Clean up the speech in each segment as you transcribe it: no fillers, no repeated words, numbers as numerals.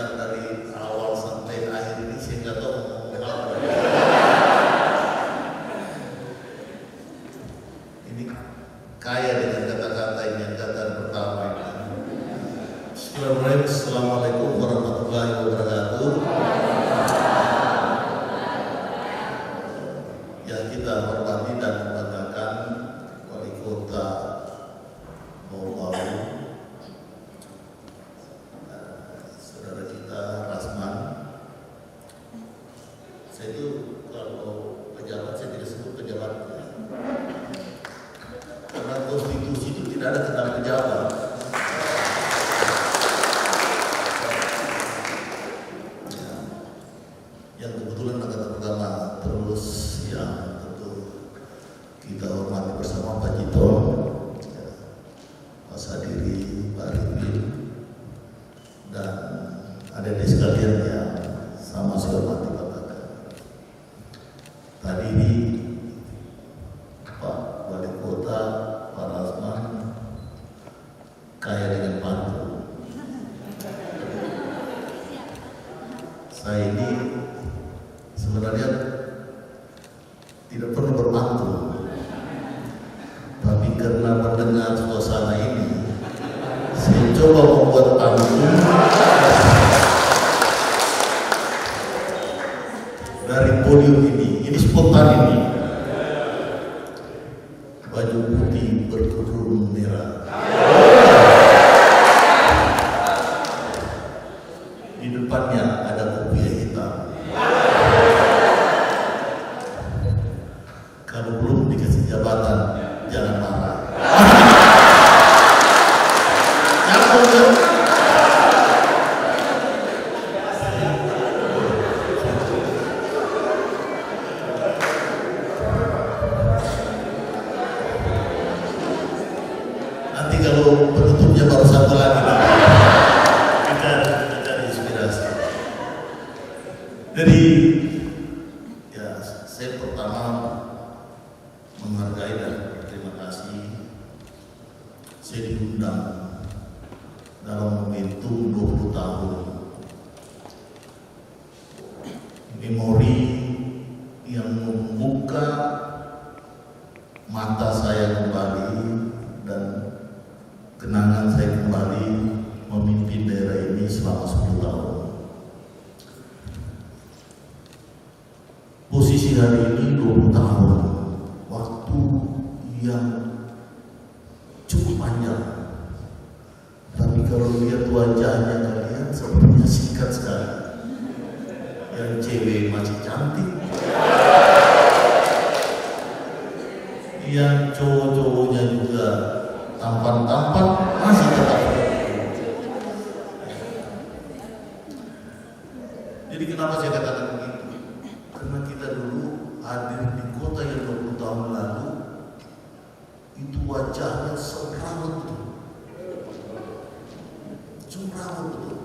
mendengar dari awal sampai akhir ini saya nggak tahu mau ngomong apa. Ini kaya dengan kata-kata ini, yang kata pertama ini. Assalamualaikum warahmatullahi wabarakatuh. Ya, kita hormati dan membanggakan Wali Kota Bau, saudara kita Rasman. Saya itu kalau pejabat saya tidak sebut pejabat, karena konstitusi itu tidak ada tentang pejabat. Yang kebetulan angkatan pertama, terus yang tentu kita hormati bersama Pak Jito, Pak Sadiri, Pak Ridin, dan adik-adik sekalian yang sama saya hormati Pak Taka. Tadi ini Pak Wali Kota, Pak Rasman, kaya dengan pantun. Saya ini sebenarnya tidak perlu berpantun, tapi karena mendengar suasana ini, saya coba membuat pantun dari podium ini spontan ini. Baju putih berkerudung merah, di depannya ada kopiah hitam. Kalau belum dikasih jabatan, jangan marah. Nanti kalau penutupnya baru satu lagi, kita cari inspirasi. Jadi ya, saya pertama menghargai dan berterima kasih saya diundang dalam momentum 20 tahun memori yang membuka mata saya kembali dan kenangan saya kembali memimpin daerah ini selama 10 tahun. Posisi hari ini 20 tahun, waktu yang cukup panjang. Tapi kalau lihat wajahnya kalian sepertinya singkat sekali. Yang cewek masih cantik, yang cowok-cowoknya juga tampan-tampan masih tetap. Jadi kenapa saya katakan begitu? Karena kita dulu hadir di kota yang 20 tahun lalu, itu wajahnya semrawut betul. Semrawut betul.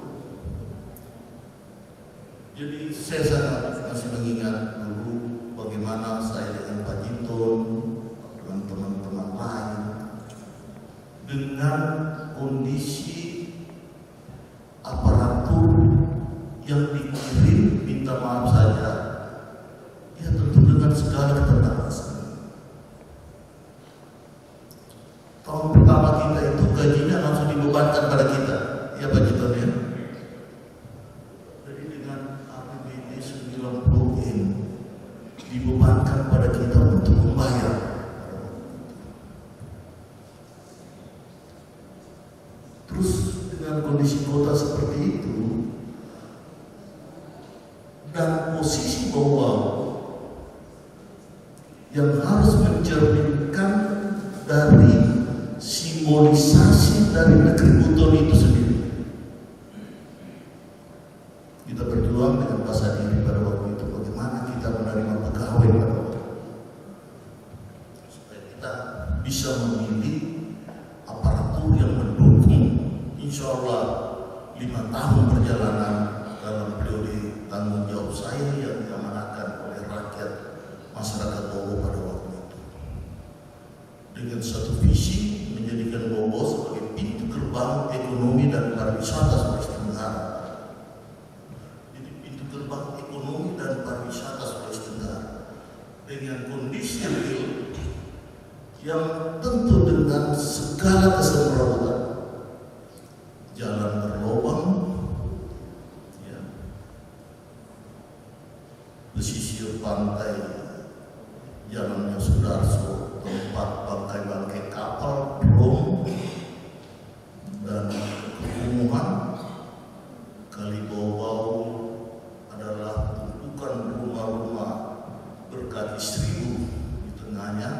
Jadi saya sangat masih mengingat dulu bagaimana saya dengan Pak Jinton, dengan teman-teman lain, dengan kondisi aparatur yang dikirim, minta maaf saja, ya tentu dengan segala keterbatasan. Tahun pertama kita itu gajinya langsung dibebankan pada kita, ya Pak Jinton ya. Jadi dengan APBD 90M dibebankan pada kita untuk membayar. Terus dengan kondisi kota seperti itu dan posisi Bau yang harus mencerminkan dari simbolisasi dari negeri Buton itu sendiri, kita berjuang dengan Pak Sadiri pada waktu itu bagaimana kita menerima pegawai pada waktu itu, supaya kita bisa memilih aparatur yang mendukung insya Allah 5 tahun perjalanan dalam periode tanggung jawab saya yang diamanahkan oleh rakyat masyarakat Bau pada waktu itu, dengan satu visi menjadikan Bau sebagai pintu gerbang ekonomi dan pariwisata Sulawesi Tenggara. segala kesemrawutan, jalan berlobang, ya, pesisir pantai, jalannya Sudarso, tempat bangkai-bangkai kapal, drum, dan kekumuhan, Kali Bau adalah tumpukan rumah-rumah berkaki 1000 di tengahnya,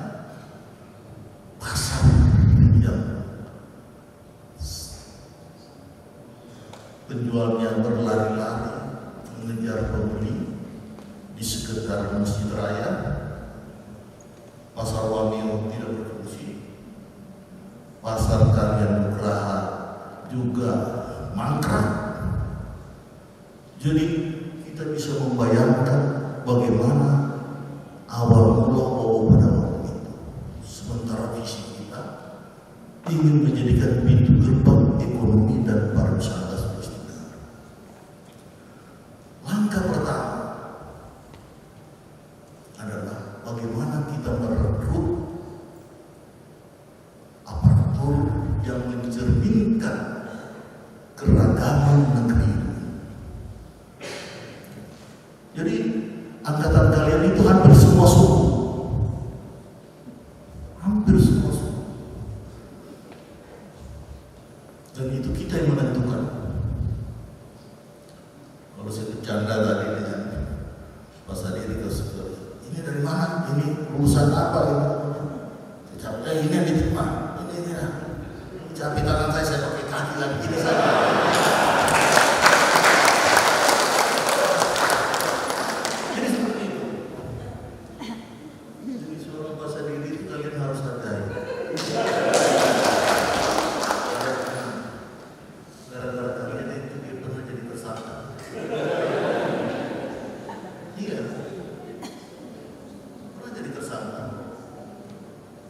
pasar yang penjualnya berlari-lari mengejar pembeli di sekitar Masjid Raya. Pasar Wamio tidak berfungsi, pasar Karyan Nugraha juga mangkrak. Jadi kita bisa membayangkan bagaimana awal mula pada waktu itu. Sementara visi kita ingin menjadikan pintu gerbang ekonomi dan pariwisata Sulawesi Tenggara. Langkah pertama adalah bagaimana kita merekrut aparatur yang mencerminkan keragaman negeri. Jadi angkatan kalian itu hampir semua suku, dan itu kita yang menentukan. Kalau saya bercanda tadi dengan Pak Sadiri, ini dari mana? Ini lulusan apa ini? Ini yang diterima. Ini capit tangan saya pakai kaki lagi ini saja.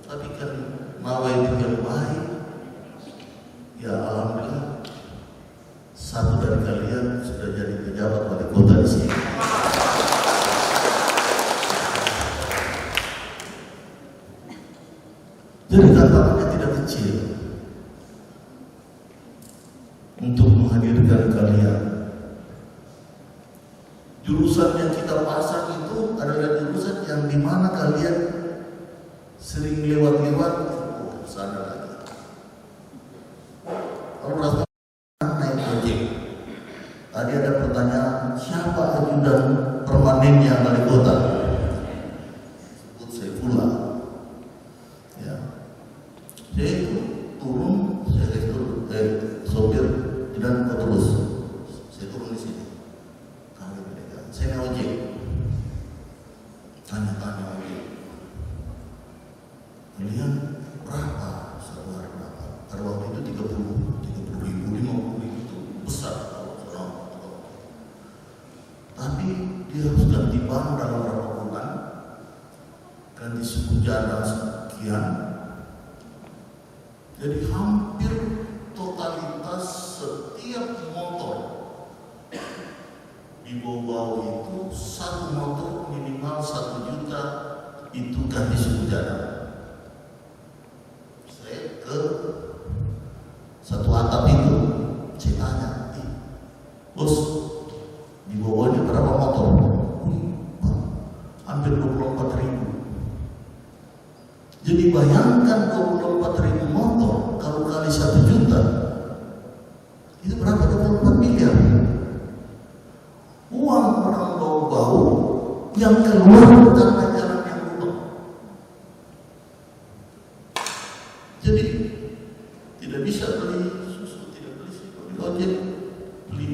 Tapi kan mawa itu yang baik, ya alhamdulillah satu dari kalian sudah jadi pejabat wali kota di sini. Jadi tantangannya tidak kecil untuk menghadirkan kalian. Jurusan yang kita pasang itu adalah jurusan yang dimana kalian sering lewat-lewat, sana lagi. Kalau rasa naik ojek, tadi ada pertanyaan, siapa ajudan permanennya wali kota? Sebut saya pula. Ya, saya itu turun, saya itu sopir dan terus, saya turun di sini. Saya naik ojek, tanya-tanya ojek. Kalian berapa satu hari berapa? Pada waktu itu 30 ribu, 50 ribu itu besar kalau seorang. Tapi dia harus ganti ban dalam beberapa bulan, ganti suku cadang sekian. Jadi hampir totalitas setiap motor di bawah itu satu motor minimal 1 juta itu ganti suku cadang. Ke satu atap itu saya tanya, bos di bawahnya berapa motor? Hampir 24 ribu. Jadi bayangkan 24 ribu motor kalau kali 1 juta itu berapa? 24 miliar. Uang orang bau-bau yang keluar karena jalan yang lubang. Jadi tidak bisa beli susu, tidak beli ojek, beli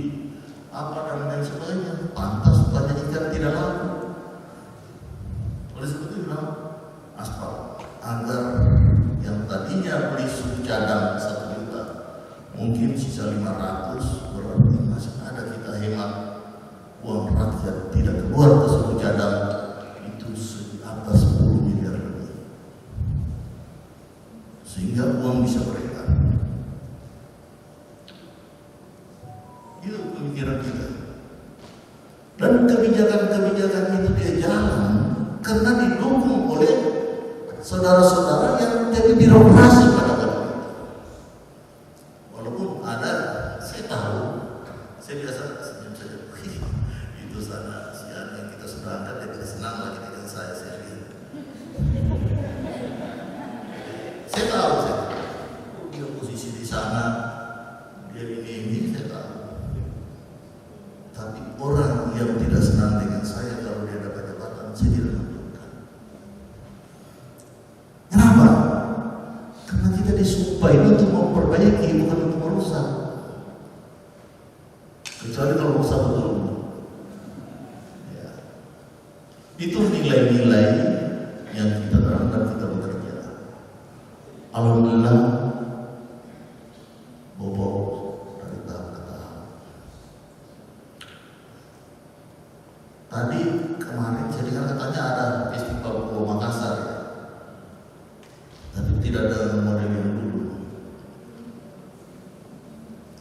apa dan lain sebagainya. Pantas banyak ikan tidak laku. Oleh sebab itu bilang aspal agar yang tadinya beli susu cadang 1 juta mungkin sisa 500, berarti masih ada kita hemat uang rakyat tidak keluar ke suku cadang itu atas 10 miliar lebih. Sehingga uang bisa beredar. Itu pemikiran kita. Dan kebijakan-kebijakan itu dia jalan karena didukung oleh saudara-saudara yang menjadi birokrasi pada waktu itu. di sana dia ini saya tahu. Tapi orang yang tidak senang dengan saya kalau dia dapat jabatan, saya tidak menunjukkan. Kenapa? Karena kita disumpah ini untuk memperbaiki, bukan untuk merusak. Kecuali kalau merusak betul. Ya. Itu nilai-nilai yang kita terangkan kita bekerja. Alhamdulillah, bobok dari tahap ke tahap. Tadi kemarin saya dengar katanya ada festival Pulau Makassar, ya. Tapi tidak ada model yang dulu.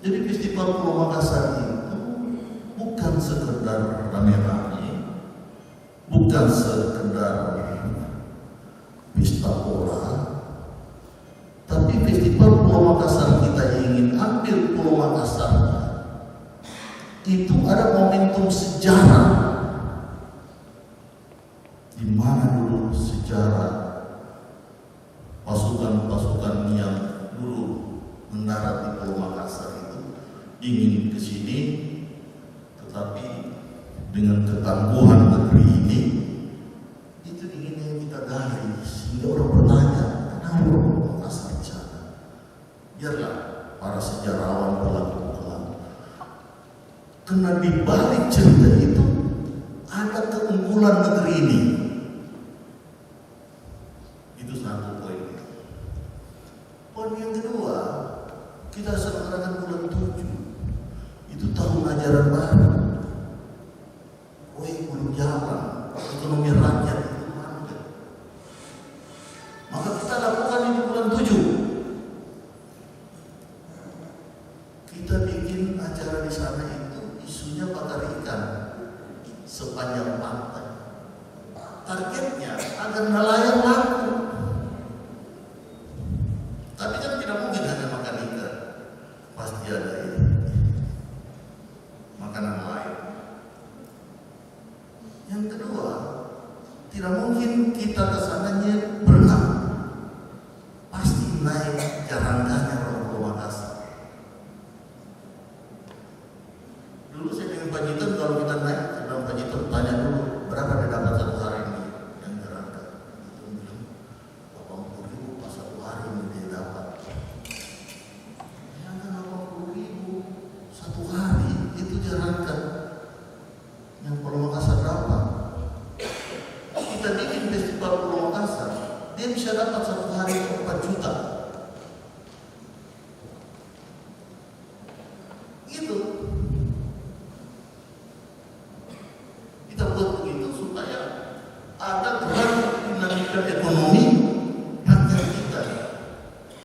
Jadi festival Pulau Makassar itu bukan sekedar rame-rame, bukan sekedar pesta bola, tapi festival Pulau Makassar kita ingin ambil Pulau Makassar itu ada momentum sejarah, di mana dulu sejarah pasukan-pasukan yang dulu mendarat di Pulau Makassar itu ingin ke sini, tetapi dengan ketangguhan negeri ini itu ingin yang kita gali sehingga orang bertanya, kenapa Pulau Makassar di sana? Biarlah para sejarawan berlaku-laku. Karena di balik cerita itu ada keunggulan negeri ini. Itu satu poin. Poin yang kedua, kita selenggarakan bulan 7. Itu tahun ajaran baru. Belum jalan, ekonomi rakyat itu mandek. Maka kita lakukan di bulan 7. Kita bikin acara di sana itu isunya bakar ikan sepanjang pantai. Targetnya agar nelayan laku. Tapi kan tidak mungkin hanya makan ikan, pasti ada makanan lain. Yang kedua, tidak mungkin kita kesananya berenang, pasti naik jarangkanya orang Pulau Makassar. Dulu saya dengan Pak Jiton, kalau kita naik, saya bilang Pak Jiton tanya dulu berapa dia dapat satu hari ini yang jarangka. Itu bilang 80.000 pas satu hari ini dia dapat. Yang 80.000 satu hari itu jarangka yang Pulau Makassar dapat. Kita bikin festival Pulau Makassar, dia bisa dapat satu hari 4 juta. Gitu.